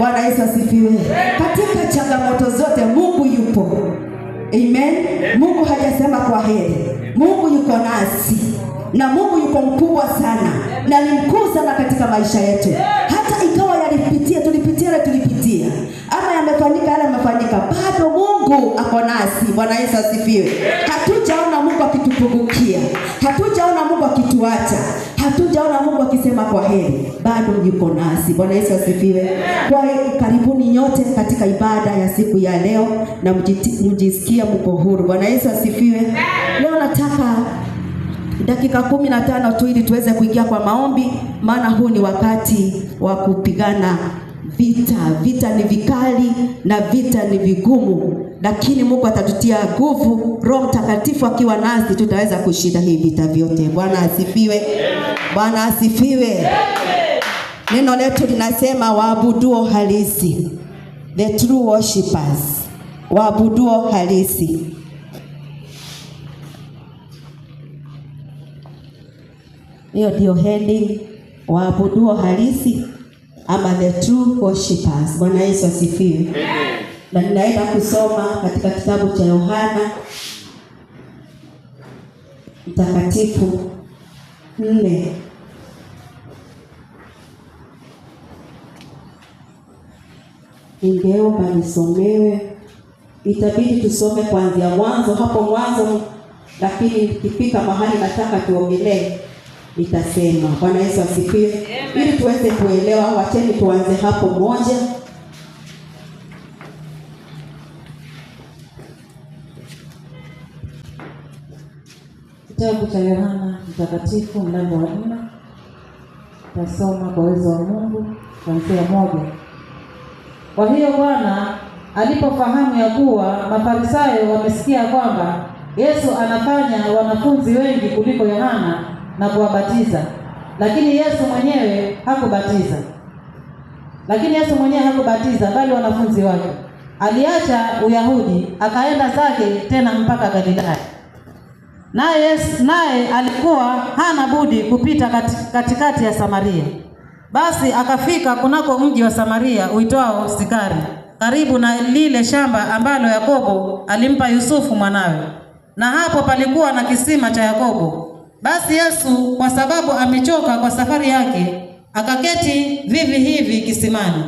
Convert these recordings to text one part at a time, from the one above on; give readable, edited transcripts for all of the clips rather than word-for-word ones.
Bwana Yesu asifiwe. Katika changamoto zote Mungu yupo. Amen. Mungu hajasema kwa heri. Mungu yuko nasi. Na Mungu yuko mkubwa sana. Na ni mkuu sana katika maisha yetu. Hata ikawa tulipitia. Ama yamefanyika yale yamefanyika, bado Mungu ako nasi. Bwana Yesu asifiwe. Hatujaona Mungu akitupungukia. Hatujaona Mungu akituacha. Hatujaona Mungu akisema kwa heri. Bado yuko nasi. Bwana Yesu asifiwe. Kwa karibuni nyote katika ibada ya siku ya leo na mjisikia mko huru. Bwana Yesu asifiwe. Leo nataka dakika 15 tu ili tuweze kuingia kwa maombi, maana huu ni wakati wa kupigana vita. Vita ni vikali na vita ni vigumu, lakini Mungu atatutia nguvu. Roho Mtakatifu akiwa nasi tutaweza kushinda hii vita vyote. Bwana asifiwe. Bwana asifiwe. Neno letu linasema waabuduo halisi, the true worshipers, waabuduo halisi. Hiyo ndio heading, waabuduo halisi ama the true worshipers. Bwana Yesu asifiwe. Na ninaenda kusoma katika kitabu cha Yohana Mtakatifu 4. Ningeomba nisomewe. Itabidi tusome kuanzia mwanzo, hapo mwanzo, lakini ikifika mahali nataka tuongelee nitasema. Bwana Yesu asifiwe. Ili tuweze kuelewa, wacheni tuanze hapo moja. Kitabu cha Yohana Mtakatifu mlango wa 4. Tasoma kwa uwezo wa Mungu kuanzia 1. Kwa hiyo Bwana alipofahamu ya kuwa Mafarisayo wamesikia kwamba Yesu anafanya wanafunzi wengi kuliko Yohana na kuwabatiza, lakini Yesu mwenyewe hakubatiza bali wanafunzi wake. Aliacha Uyahudi akaenda zake tena mpaka Galilaya. Naye alikuwa hana budi kupita katikati ya Samaria. Basi akafika kunako mji wa Samaria uitwao Sikari, karibu na lile shamba ambalo Yakobo alimpa Yusufu mwanawe. Na hapo palikuwa na kisima cha Yakobo. Basi Yesu, kwa sababu amechoka kwa safari yake, akaketi vivi hivi kisimani.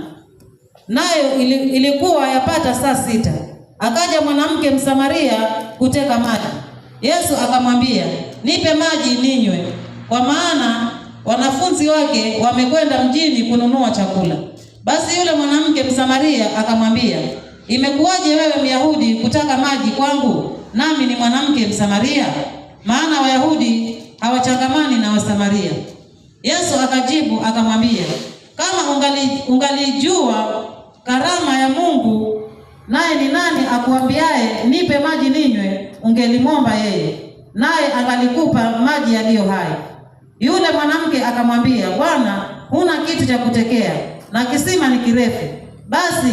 Nayo ilikuwa yapata saa 6. Akaja mwanamke Msamaria kuteka maji. Yesu akamwambia, nipe maji ninywe, kwa maana wanafunzi wake wamekwenda mjini kununua chakula. Basi yule mwanamke Msamaria akamwambia, imekuwaje wewe Myahudi kutaka maji kwangu, nami ni mwanamke Msamaria? Maana Wayahudi hawachangamani na Wasamaria. Yesu akajibu akamwambia, kama ungalijua karama ya Mungu, naye ni nani akuambiaye nipe maji ninywe, ungelimwomba yeye, naye angalikupa maji yaliyo hai. Yule mwanamke akamwambia, Bwana, huna kitu cha kutekea na kisima ni kirefu. Basi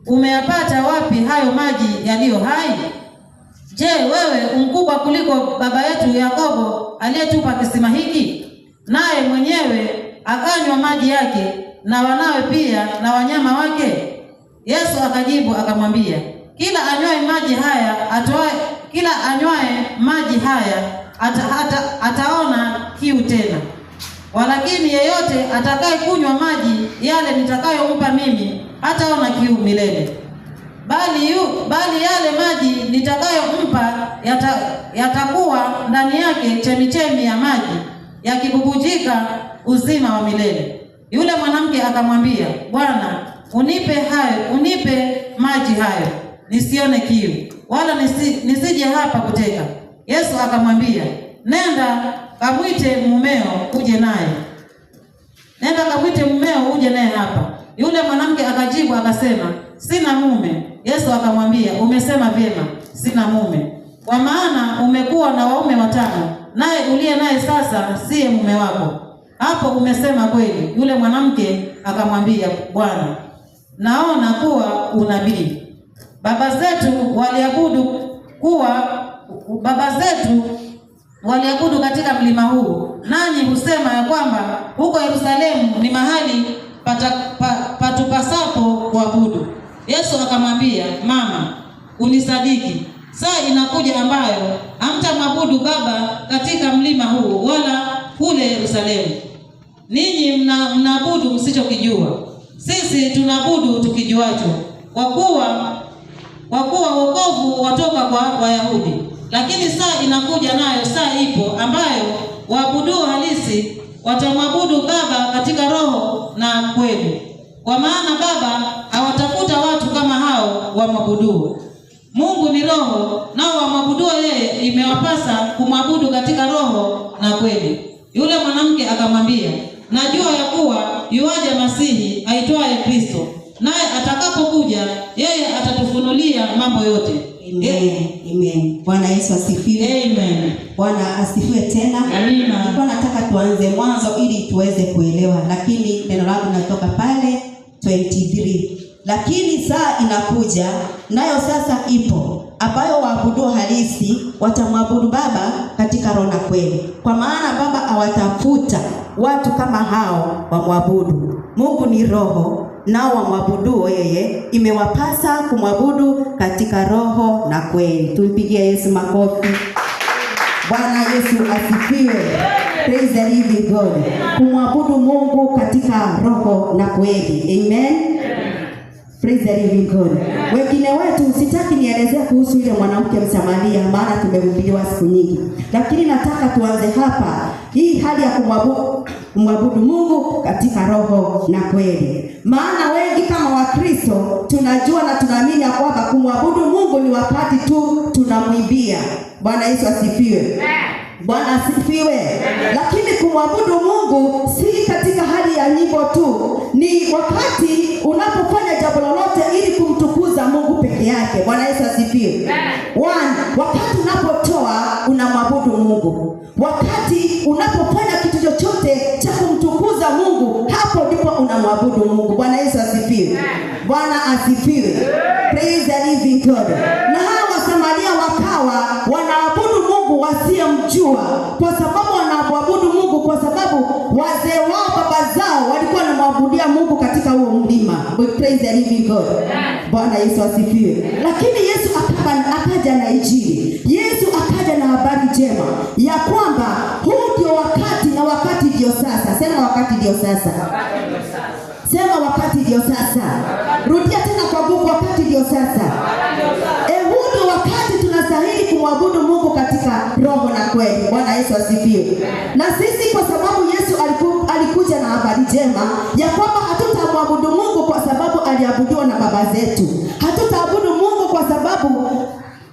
umeyapata wapi hayo maji yaliyo hai? Je, wewe mkubwa kuliko baba yetu Yakobo aliyetupa kisima hiki? Naye mwenyewe akanywa maji yake na wanawe pia na wanyama wake. Yesu akajibu akamwambia, kila anywaye maji haya ataona kiu tena. Walakini yeyote atakaye kunywa maji yale nitakayompa mimi hataona kiu milele. Bali yale maji nitakayompa yatakuwa ndani yake chemichemi ya maji yakibubujika uzima wa milele. Yule mwanamke akamwambia, Bwana, unipe maji hayo nisione kiu, wala nisije hapa kuteka. Yesu akamwambia, nenda kamwite mumeo uje naye hapa. Yule mwanamke akajibu akasema, sina mume. Yesu akamwambia, umesema vyema, sina mume, kwa maana umekuwa na waume 5, naye uliye naye sasa siye mume wako. Hapo umesema kweli. Yule mwanamke akamwambia, Bwana, naona kuwa unabii. Baba zetu waliabudu katika mlima huu, nanyi husema ya kwamba huko Yerusalemu ni mahali patupasapo kuabudu. Yesu akamwambia, mama, unisadiki, saa inakuja ambayo hamtamwabudu Baba katika mlima huu wala kule Yerusalemu. Ninyi mnaabudu msichokijua, sisi tunaabudu tukijuacho, kwa kuwa wokovu watoka kwa Wayahudi. Lakini saa inakuja, nayo saa ipo, ambayo waabuduo halisi watamwabudu Baba katika roho na kweli, kwa maana Baba hawatafuta watu kama hao wamwabuduo. Mungu ni roho, nao wamwabuduo yeye imewapasa kumwabudu katika roho na kweli. Yule mwanamke akamwambia, najua ya kuwa yuaja Masihi aitwaye Kristo, naye atakapokuja yeye atatufunulia mambo yote. Amen. Amen. Bwana Yesu asifiwe. Amen. Bwana asifiwe tena. Amina. Nilikuwa nataka tuanze mwanzo ili tuweze kuelewa, lakini neno langu linatoka pale 23. Lakini saa inakuja, nayo sasa ipo, ambayo waabuduo halisi watamwabudu Baba katika roho na kweli, kwa maana Baba hawatafuta watu kama hao wamwabudu. Mungu ni roho, nao wamwabuduo yeye imewapasa kumwabudu katika roho na kweli. Tumpigie Yesu makofi. Bwana Yesu asifiwe. Praise the living God. Kumwabudu Mungu katika roho na kweli. Amen. Praise the living God. Wengine wetu, sitaki nielezea kuhusu ile mwanamke Msamaria, maana tumehubiriwa siku nyingi, lakini nataka tuanze hapa, hii hali ya kumwabudu Mungu katika roho na kweli. Maana wengi kama Wakristo tunajua na tunaamini ya kwamba kumwabudu Mungu ni wakati tu tunamwimbia. Bwana Yesu asifiwe. Bwana asifiwe. Lakini kumwabudu Mungu si katika hali ya nyimbo tu, ni wakati unapofanya jambo lolote ili kumtukuza Mungu peke yake. Bwana Yesu asifiwe. Wakati unapotoa unamwabudu Mungu. Wakati unapofanya kitu chochote cha kumtukuza Mungu, hapo ndipo unamwabudu Mungu. Bwana Yesu asifiwe. Bwana asifiwe. Praise the living God. Na hawa Wasamaria wakawa wanaabudu Mungu wasiyemjua, kwa sababu wanaabudu Mungu kwa sababu wazee wao, baba zao walikuwa wanamwabudia Mungu katika huo mlima. Praise the living God. Bwana Yesu asifiwe. Lakini Yesu akaja na Injili. Yesu akaja na habari njema ya kwamba huu ndio wakati, na wakati ndio sasa. Sema wakati ndio sasa. Sema wakati ndio sasa. Rudia tena kwa nguvu, wakati ndio sasa. Huu ndio wakati tunastahili kumwabudu Mungu katika roho na kweli. Bwana Yesu asifiwe. Na sisi kwa sababu Yesu alikuja na habari njema ya kwamba hatutamwabudu Mungu kwa sababu aliabudiwa na baba zetu. Hatutaabudu Mungu kwa sababu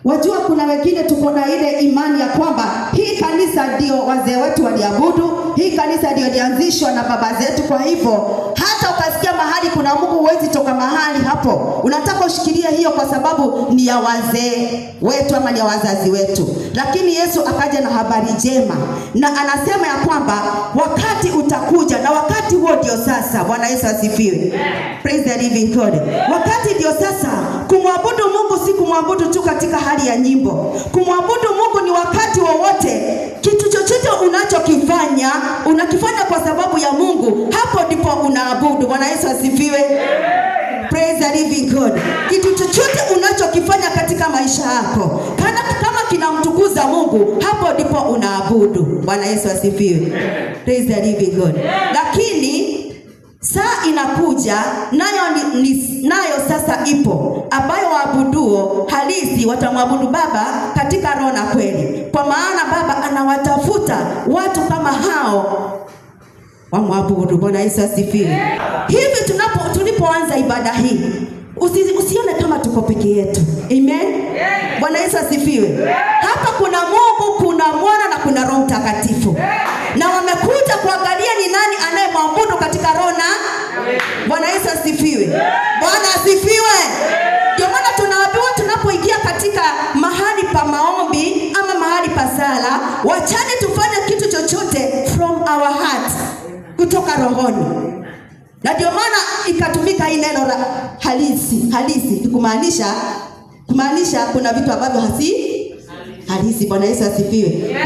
wajua, kuna wengine tuko na ile imani ya kwamba hii kanisa ndio wazee wetu waliabudu, hii kanisa ndio ilianzishwa na baba zetu. Kwa hivyo hata ukasikia mahali kuna Mungu, huwezi toka mahali hapo, unataka ushikilie hiyo kwa sababu ni ya wazee wetu ama ni ya wazazi wetu. Lakini Yesu akaja na habari njema, na anasema ya kwamba wakati utakuja, na wakati huo ndio sasa. Bwana Yesu asifiwe. Praise the living God. Wakati ndio sasa. Kumwabudu Mungu si kumwabudu tu katika hali ya nyimbo. Kumwabudu Mungu ni wakati wowote, kitu chochote unachokifanya unakifanya kwa sababu ya Mungu, hapo ndipo unaabudu. Bwana Yesu asifiwe. Praise the living God. Kitu chochote unachokifanya katika maisha yako kama kinamtukuza Mungu, hapo ndipo unaabudu. Bwana Yesu asifiwe. Praise the living God. Lakini saa inakuja, nayo sasa ipo, ambayo waabuduo halisi watamwabudu Baba katika roho na kweli, kwa maana Baba anawatafuta watu kama hao wamwabudu. Bwana Yesu asifiwe. Hivi tulipoanza ibada hii, usione kama tuko peke yetu. Amen. Bwana Yesu asifiwe. Hapa kuna Mungu, kuna Mwana na kuna Roho Mtakatifu. Na wamekuja kuangalia ni nani anayemwabudu katika roho na Bwana Yesu asifiwe. Bwana asifiwe. Ndio maana tunaambiwa tunapoingia katika mahali pa maombi ama mahali pa sala, wachani tufanye kitu chochote from our heart, kutoka rohoni. Na ndio maana ikatumika hii neno la halisi kumaanisha kuna vitu ambavyo halisi. Bwana Yesu asifiwe.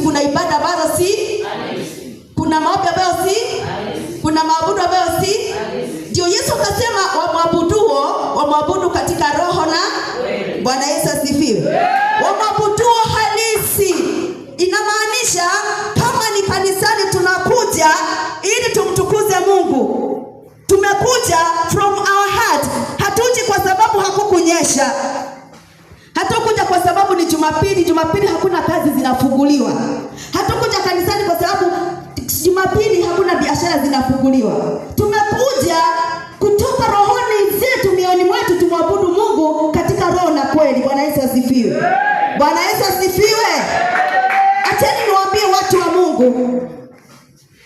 Kuna ibada ambazo si halisi. Kuna maombi ambayo si halisi. Kuna maabudu ambayo si. Ndio Yesu akasema wamwabudu wamwabudu katika roho na Bwana Yesu asifiwe. Wamwabudu halisi. Inamaanisha kama ni kanisani tunakuja ili tumtukuze Mungu. Tumekuja from our heart. Hatuji kwa sababu hakukunyesha. Hatukuja kwa sababu ni Jumapili. Jumapili hakuna kazi zinafunguliwa. Hatukuja kanisani kwa sababu Jumapili hakuna biashara zinafunguliwa. Tumekuja kutoka rohoni zetu, mioyoni mwetu, tumwabudu Mungu katika roho na kweli. Bwana Yesu asifiwe. Bwana Yesu asifiwe. Acheni niwaambie watu wa Mungu.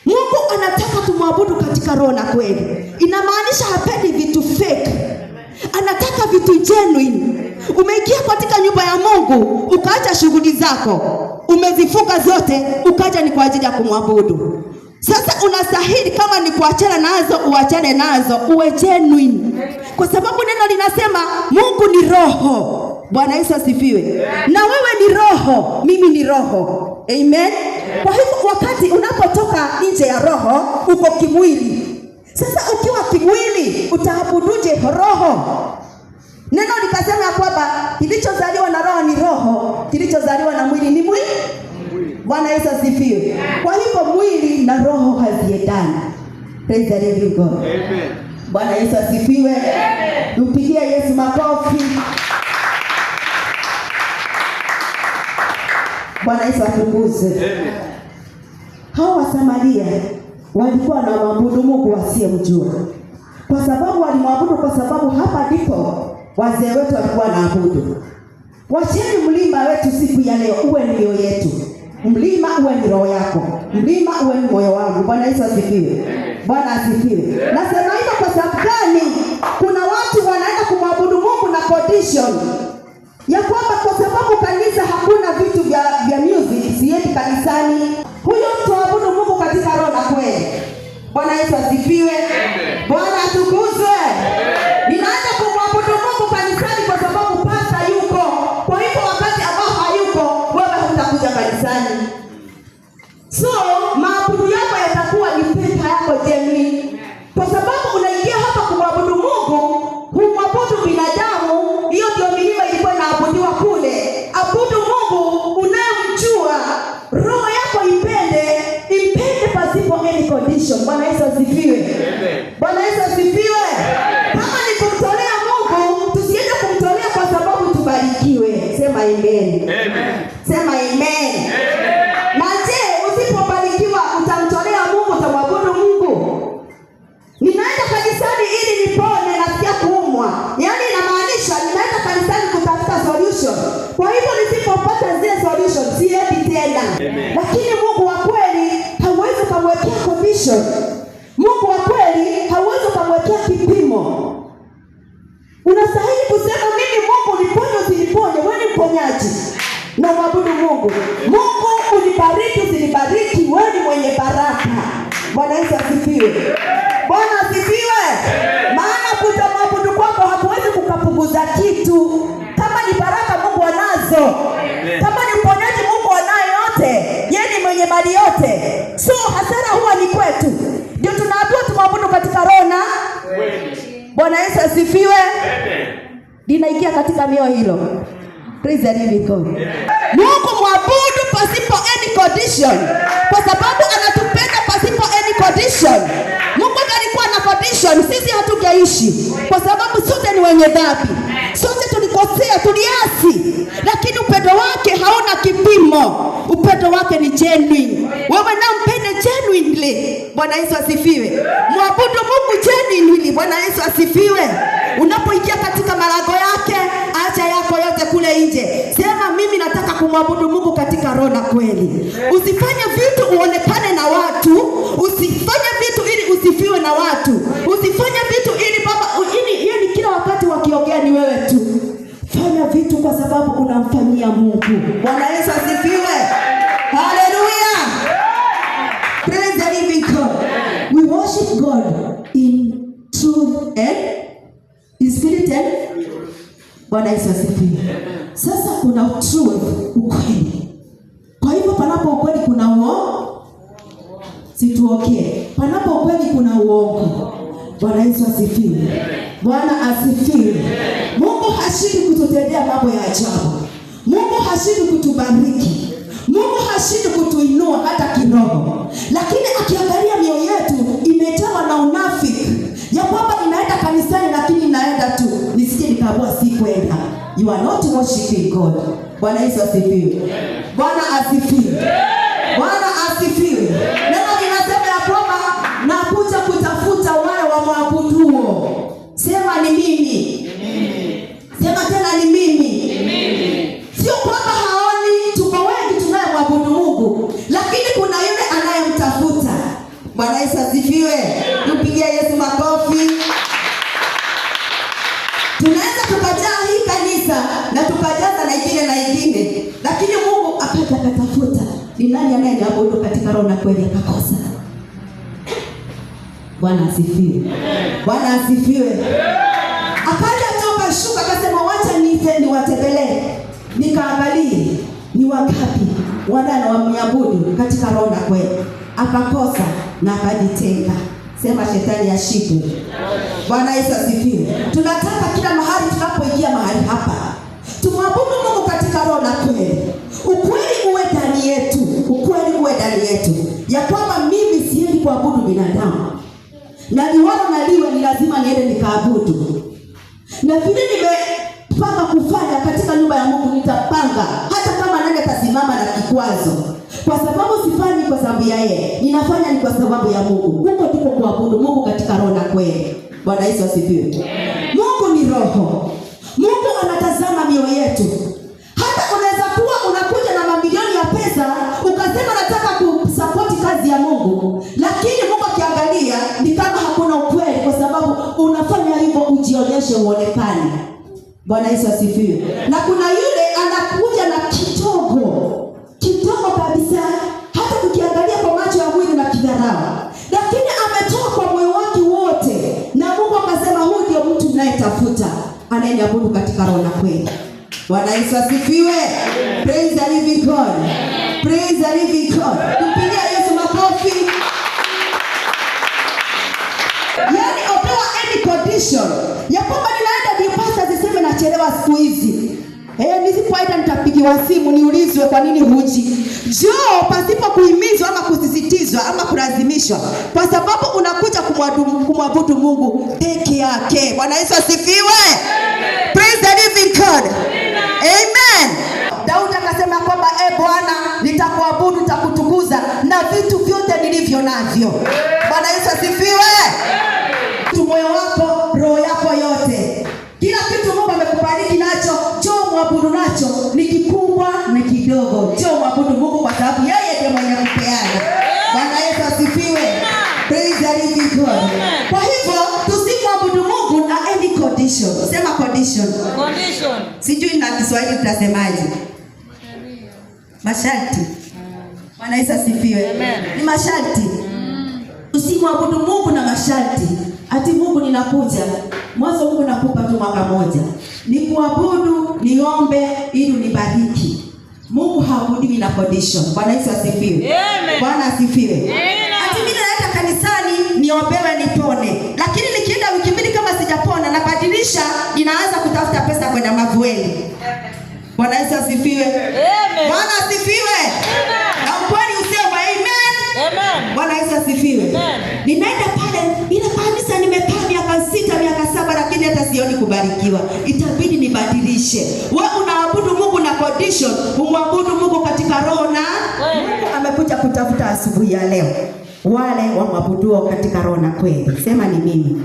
Mungu anataka tumwabudu katika roho na kweli. Inamaanisha hapendi vitu fake. Anataka vitu genuine. Umeingia katika nyumba ya Mungu, ukaacha shughuli zako, umezifunga zote, ukaja ni kwa ajili ya kumwabudu. Sasa unastahili kama ni kuachana nazo, uachane nazo, uwe genuine. Kwa sababu neno linasema Mungu ni roho. Bwana Yesu asifiwe. Na wewe ni roho, mimi ni roho. Amen. Kwa hivyo wakati unapotoka nje ya roho, uko kimwili. Sasa ukiwa kimwili, utaabuduje roho? Neno likasema kwamba kilichozaliwa na roho ni roho, kilichozaliwa na mwili ni mwili. Bwana Yesu asifiwe. Kwa hivyo mwili na roho haziendani. Praise the living God. Amen. Bwana Yesu asifiwe. Tupigie Yesu makofi. Bwana Yesu atukuzwe. Amen. Hao wa Samaria walikuwa wanamwabudu Mungu wasiyemjua. Kwa sababu walimwabudu kwa sababu hapa ndipo wazee wetu walikuwa wanaabudu. Wacheni mlima wetu siku ya leo uwe ndio yetu. Mlima uwe ni roho yako. Mlima uwe ni moyo wangu. Bwana Yesu asifiwe. Bwana asifiwe. Nasema hivyo kwa sababu gani? Kuna watu wanaenda kumwabudu Mungu na condition ya kwamba kwa sababu kanisa hakuna vitu vya music, siendi kanisani. Huyo mtu aabudu Mungu katika roho na kweli. Bwana Yesu asifiwe. Bwana atukuzwe. Ninaanza kumwabudu Mungu kanisani kwa sababu pasta yuko. Kwa hivyo wakati ambao hayuko, wewe hutakuja kanisani. So, maabudu yako yatakuwa ni pesa yako genuine. Kwa sababu unaingia hapa kumwabudu Mungu, humwabudu binadamu. Hiyo ndio milima ilikuwa inaabudiwa kule. Abudu Mungu unayemjua. Roho yako ipende pasipo any condition. Bwana Yesu asifiwe. Bwana Yesu asifiwe. Kama ni kumtolea Mungu, tusiende kumtolea kwa sababu tubarikiwe. Sema amen. Amen. Sema amen. Na je, usipobarikiwa utamtolea Mungu, utamwabudu Mungu? Ninaenda kanisani ili nipone na pia kuumwa. Yaani inamaanisha ninaenda kanisani kutafuta solution. Kwa hivyo nisipopata zile solution siendi tena. Lakini Mungu wa kweli hauwezi kumwekea condition. Mungu wa kweli hauwezi kumwekea kipimo. Unastahili kusema mimi Mungu niponye usiniponye, wewe ni mponyaji. Na mwabudu Mungu. Mungu unibariki usinibariki, wewe ni mwenye baraka. Bwana Yesu asifiwe. Bwana asifiwe. Maana kutamwabudu kwako hakuwezi kukapunguza kitu. Kama ni baraka Mungu anazo. Kama ni uponyaji Mungu anayo yote. Yeye ni mwenye mali yote. So hasara huwa ni kwetu. Ndio tunaambiwa tumwabudu katika roho na kweli. Bwana Yesu asifiwe. Linaingia katika mioyo hilo. Praise the living God. Mungu mwabudu pasipo any condition. Kwa sababu anatupenda pasipo any condition. Mungu alikuwa na condition, sisi hatungeishi. Kwa sababu sote ni wenye dhambi. Sote tulikosea, tuliasi. Lakini upendo wake hauna kipimo. Upendo wake ni genuine. Wewe na mpende genuinely. Bwana Yesu asifiwe. Mwabudu Mungu genuinely. Bwana Yesu asifiwe. Unapoingia katika malango yake, acha yako yote kule nje. Sema mimi nataka kumwabudu Mungu katika roho na kweli. Usifanye vitu uonekane na watu. Usifanye vitu ili usifiwe na watu. Usifanye vitu ili baba ili kila wakati wakiongea ni wewe tu. Fanya vitu kwa sababu unamfanyia Mungu. Bwana Yesu asifiwe. Hallelujah. Praise the living God. We worship God in truth and in spirit and Bwana Yesu asifiwe. Sasa kuna truth, ukweli. Kwa hivyo panapo ukweli kuna uongo. Situokee. Panapo ukweli kuna uongo. Bwana Yesu asifiwe. Bwana asifiwe. Mungu hashindi kututendea mambo ya ajabu. Mungu hashindi kutubariki. Mungu hashindi kutuinua hata kiroho. Lakini akiangalia mioyo yetu imejawa na unafiki, ya kwamba ninaenda kanisani lakini ninaenda tu, nisije nikaamua si kwenda. You are not worshiping God. Bwana Yesu asifiwe. Bwana asifiwe. Bwana asifiwe. Neno linasema ya kwamba nakuja kutafuta wale wamwabuduo. Sema ni mimi. Sema tena ni mimi. Sio kwamba haoni, tuko wengi tunayemwabudu Mungu, lakini kuna yule anayemtafuta. Bwana Yesu asifiwe. Tupigie Yesu makofi. Tunaweza tukajaa hii kanisa na tukajaza na ingine, lakini Mungu akaja akatafuta ni nani anayeabudu katika roho na kweli, akakosa. Bwana asifiwe. Bwana asifiwe. Akaja toka shuka akasema wacha niwatembelee, nikaangalie ni wangapi wanaoabudu katika roho na kweli. Akakosa na akajitenga. Sema shetani ashindwe. Bwana Yesu asifiwe. Tunataka kila mahali tunapoingia mahali hapa tumwabudu Mungu katika roho na kweli. Ukweli uwe ndani yetu. Ukweli uwe ndani yetu ya kwamba mimi siendi kuabudu binadamu, na liwalo na liwe ni lazima niende nikaabudu. Na vile nimepanga kufanya katika nyumba ya Mungu nitapanga, hata kama nani atasimama na kikwazo, kwa sababu sifanyi kwa sababu ya yeye, ninafanya ni kwa sababu ya Mungu. Huko tuko kuabudu Mungu katika roho na kweli. Bwana Yesu asifiwe. Mungu ni roho. Mungu anatazama mioyo yetu. Hata unaweza kuwa unakuja na mamilioni ya pesa ukasema nataka kusupport kazi ya Mungu, lakini Mungu akiangalia ni kama hakuna ukweli, kwa sababu unafanya hivyo ujionyeshe, uonekane. Bwana Yesu asifiwe. Na kuna yule anakuja na kidogo kabisa, hata tukiangalia kwa macho ya mwili na kidharau, lakini ametoa kwa moyo wake wote, na Mungu akasema huyu ndio mtu ninayetafuta, anayeabudu katika roho na kweli. Bwana Yesu asifiwe. Praise the living God. Praise the living God. Tupigie Yesu makofi. Yaani opewa any condition ya kwamba ninaenda dipasa ziseme nachelewa siku hizi. Nisipoenda nitapigiwa simu niulizwe kwa nini huji. Njoo pasipo kuhimizwa ama kusisitizwa ama kulazimishwa, kwa sababu unakuja kumwabudu Mungu peke yake. Bwana Yesu asifiwe. Praise the living God. Amen. Daudi akasema kwamba Bwana, nitakuabudu, nitakutukuza na vitu vyote nilivyo navyo. Bwana Yesu asifiwe. Moyo wako, roho yako yote, kila kitu Mungu amekubariki nacho, njoo mwabudu nacho, ni kikubwa ni kidogo. Njoo mwabudu Mungu kwa sababu yeye ndiye mwenye kupeana. Bwana Yesu asifiwe. Praise the living God. Kwa hivyo tusimwabudu Mungu na any condition. Sema condition. Sijui na Kiswahili tutasemaje? Masharti. Bwana Yesu asifiwe. Ni masharti. Tusimwabudu Mungu na masharti. Ati Mungu ninakuja, mwanzo Mungu nakupa tu mwaka moja, ni kuabudu, niombe ili unibariki. Mungu haabudiwi na condition. Bwana Yesu asifiwe. Bwana asifiwe. Ati mimi naenda kanisani niombewe nipone, lakini nikienda wiki mbili kama sijapona nabadilisha, ninaanza kutafuta pesa kwenda Mavueni. Bwana Yesu asifiwe. Bwana asifiwe. Na ukweli useme amen. Bwana Yesu asifiwe. Ninaenda pale ile kanisa nimekaa miaka 6 miaka 7, lakini hata sioni kubarikiwa. Itabidi nibadilishe. Wewe unaabudu Mungu na condition, umwabudu Mungu katika roho na Mungu amekuja kutafuta asubuhi ya leo wale wamwabuduo katika roho na kweli. Sema ni mimi.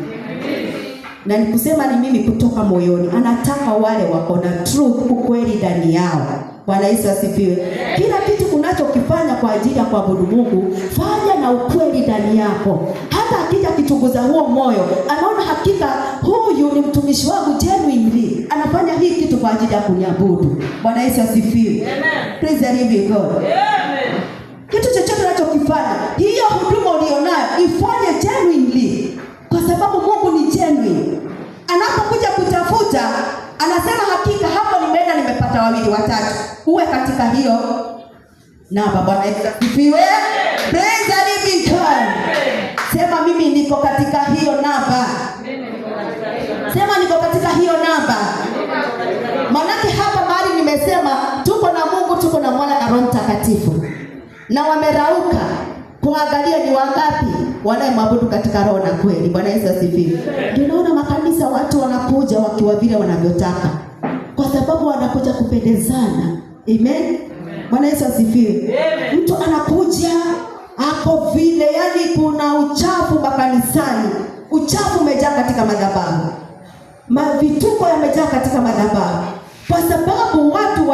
Na nikusema ni mimi kutoka moyoni. Anataka wale wako na truth, ukweli ndani yao. Bwana Yesu asifiwe. Kila kitu unachokifanya kwa ajili ya kuabudu Mungu, fanya na ukweli ndani yako. Hata akija kichunguza huo moyo, anaona hakika huyu ni mtumishi wangu genuinely, anafanya hii kitu kwa ajili ya kuniabudu. Bwana Yesu asifiwe. Praise the living God. Amen. Kitu chochote unachokifanya, hiyo huduma ulionayo ifanye genuinely, kwa sababu Mungu ni genuine. Anapokuja kutafuta, anasema hakika hapo nimeenda nimepata 2 watatu. Uwe katika hiyo namba. Bwana Yesu asifiwe. Praise the living God. Sema mimi niko katika hiyo namba. iko katika hiyo namba? Maanake hapa mahali nimesema tuko na Mungu, tuko na Mwana na Roho Mtakatifu, na wamerauka kuangalia ni wangapi wanayemwabudu katika roho na kweli. Bwana Yesu asifiwe. Ndio naona makanisa watu wanakuja wakiwa vile wanavyotaka, kwa sababu wanakuja kupendezana. Amen. Bwana Yesu asifiwe. Mtu anakuja ako vile, yani kuna uchafu makanisani. Uchafu umejaa katika madhabahu. Mavituko yamejaa katika madhabahu. Kwa sababu watu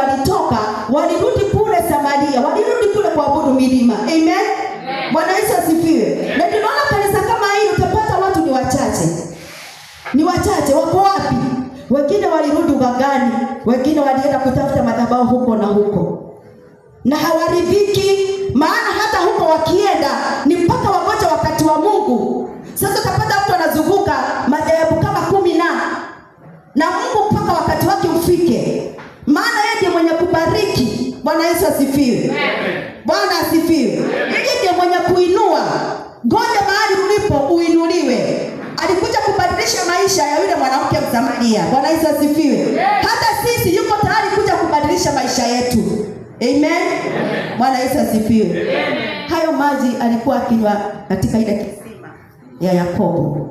walirudi kule Samaria, walirudi kule kuabudu milima. Amen. Bwana Yesu asifiwe. Na tunaona kanisa kama hili utapata watu ni wachache. Ni wachache. Wako wapi? Wengine walirudi ugangani, wengine walienda kutafuta madhabahu huko na huko. Na hawaridhiki, maana hata huko wakienda ni mpaka wagoje wakati wa Mungu. Sasa utapata mtu anazunguka madhehebu kama 10 na Mungu mpaka wakati wake ufike. Maana yeye ndiye mwenye kubariki. Bwana Yesu asifiwe. Bwana asifiwe. Yeye ndiye mwenye kuinua. Ngoja mahali ulipo uinuliwe. Alikuja kubadilisha maisha ya yule mwanamke Msamaria. Bwana Yesu asifiwe. Hata sisi yuko tayari kuja kubadilisha maisha yetu. Amen. Bwana Yesu asifiwe. Hayo maji alikuwa akinywa katika ile kisima ya Yakobo.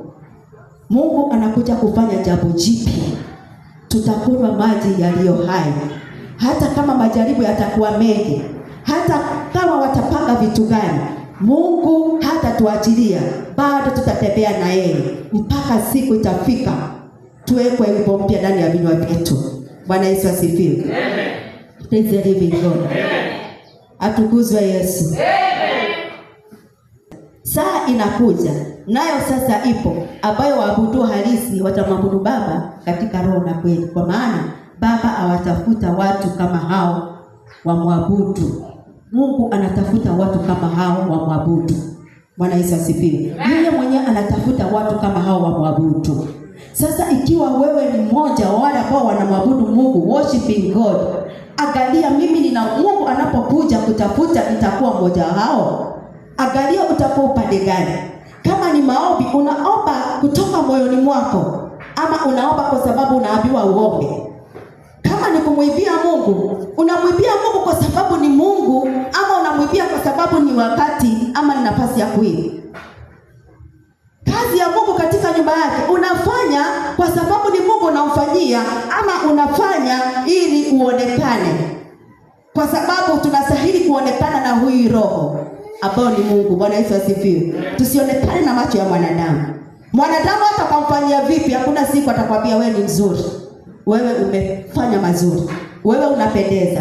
Mungu anakuja kufanya jambo jipya. Tutakunywa maji yaliyo hai. Hata kama majaribu yatakuwa mengi, hata kama watapanga vitu gani, Mungu hata tuachilia, bado tutatembea na yeye mpaka siku itafika tuwekwe wimbo mpya ndani ya vinywa vyetu. Bwana Yesu asifiwe. Amen. Praise the living God. Amen. Atukuzwe Yesu. Amen. Saa inakuja, nayo sasa ipo, ambayo waabudu halisi watamwabudu Baba katika roho na kweli, kwa maana Baba awatafuta watu kama hao wamwabudu. Mungu anatafuta watu kama hao wamwabudu. Bwana Yesu asifiwe. Yeye mwenyewe anatafuta watu kama hao wamwabudu. Sasa ikiwa wewe ni mmoja wa wale ambao wanamwabudu Mungu, worshiping God, angalia mimi nina Mungu anapokuja kutafuta nitakuwa mmoja hao. Angalia utakuwa upande gani. Kama ni maombi, unaomba kutoka moyoni mwako ama unaomba kwa sababu unaambiwa uombe. Kama ni kumwibia Mungu, unamwibia Mungu kwa sababu ni Mungu ama unamwibia kwa sababu ni wakati ama ni nafasi ya kuiba. Kazi ya Mungu katika nyumba yake unafanya kwa sababu ni Mungu unamfanyia ama unafanya ili uonekane. Kwa sababu tunastahili kuonekana na huyu roho ambao ni Mungu. Bwana Yesu asifiwe. Tusionekane na macho ya mwanadamu. Mwanadamu hata kumfanyia vipi, hakuna siku atakwambia wewe ni mzuri. Wewe umefanya mazuri. Wewe unapendeza.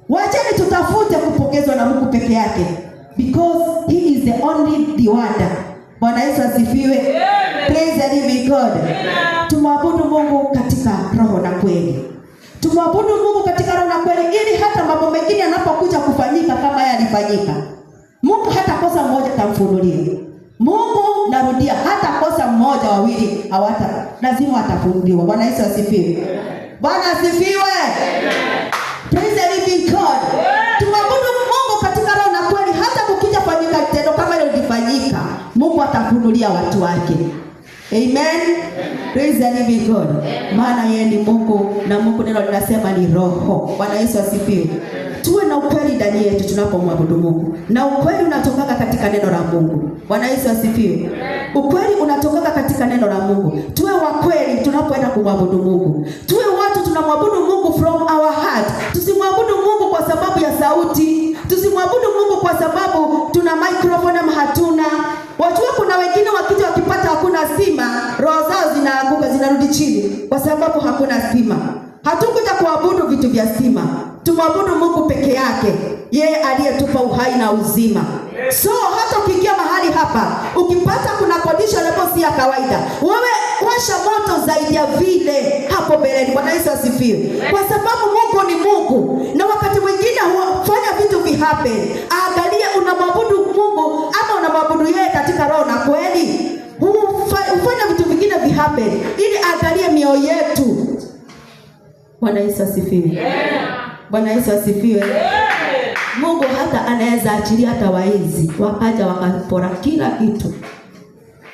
Wacheni tutafute kupokezwa na Mungu peke yake, because he is the only wonder. Bwana Yesu asifiwe. Praise the living God. Tumwabudu Mungu katika roho na kweli. Tumwabudu Mungu katika roho na kweli, ili hata mambo mengine yanapokuja kufanyika kama yalifanyika, Mungu hata kosa mmoja tamfunulia. Mungu narudia, hata kosa mmoja wawili lazima atafunuliwa. Bwana Yesu asifiwe. Bwana asifiwe. Praise the living God. Tumwabudu Mungu katika roho na kweli, hata kukija fanyika tendo kama hilo lifanyika, Mungu atafunulia watu wake. Amen. Praise the living God. Maana yeye ni Mungu, na Mungu neno linasema ni roho. Bwana Yesu asifiwe. Tuwe na ukweli ndani yetu tunapomwabudu Mungu. Na ukweli unatoka katika neno la Mungu. Bwana Yesu asifiwe. Ukweli unatoka katika neno la Mungu. Tuwe wa kweli tunapoenda kumwabudu Mungu. Tuwe watu tunamwabudu Mungu from our heart. Tusimwabudu Mungu kwa sababu ya sauti. Tusimwabudu Mungu kwa sababu tuna microphone ama hatuna. Watu kuna wengine wakija wakipata hakuna stima, roho zao zinaanguka, zinarudi chini kwa sababu hakuna stima. Hatukuja kuabudu vitu vya stima. Tumwabudu Mungu peke yake, yeye aliyetupa uhai na uzima. So hata ukiingia mahali hapa, ukipata kuna condition ambayo si ya kawaida, wewe washa moto zaidi ya vile hapo mbeleni. Bwana Yesu asifiwe. Kwa sababu Mungu ni Mungu, na wakati mwingine hufanya vitu vihappen. Angalia unamwabudu Mungu ama unamwabudu yeye katika roho na kweli. Hufanya vitu vingine vihappen ili angalie mioyo yetu. Bwana Yesu asifiwe. Bwana Yesu asifiwe. Mungu hata anaweza achilia hata waizi wakaja wakapora kila kitu,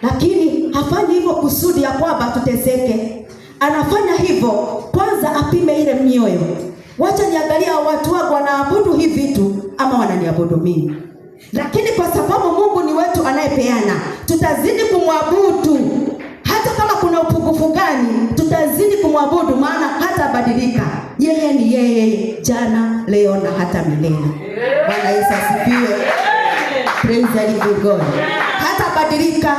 lakini hafanyi hivyo kusudi ya kwamba tuteseke. anafanya hivyo, kwanza apime ile mioyo. Wacha niangalia watu wangu wanaabudu hivi vitu ama wananiabudu mimi. Lakini kwa sababu Mungu ni wetu anayepeana, tutazidi kumwabudu. Hata kama kuna upungufu gani, tutazidi kumwabudu, maana hata badilika. Yeye ni yeye jana, leo na hata milele. Bwana Yesu asifiwe. Praise the living God. Hata badilika,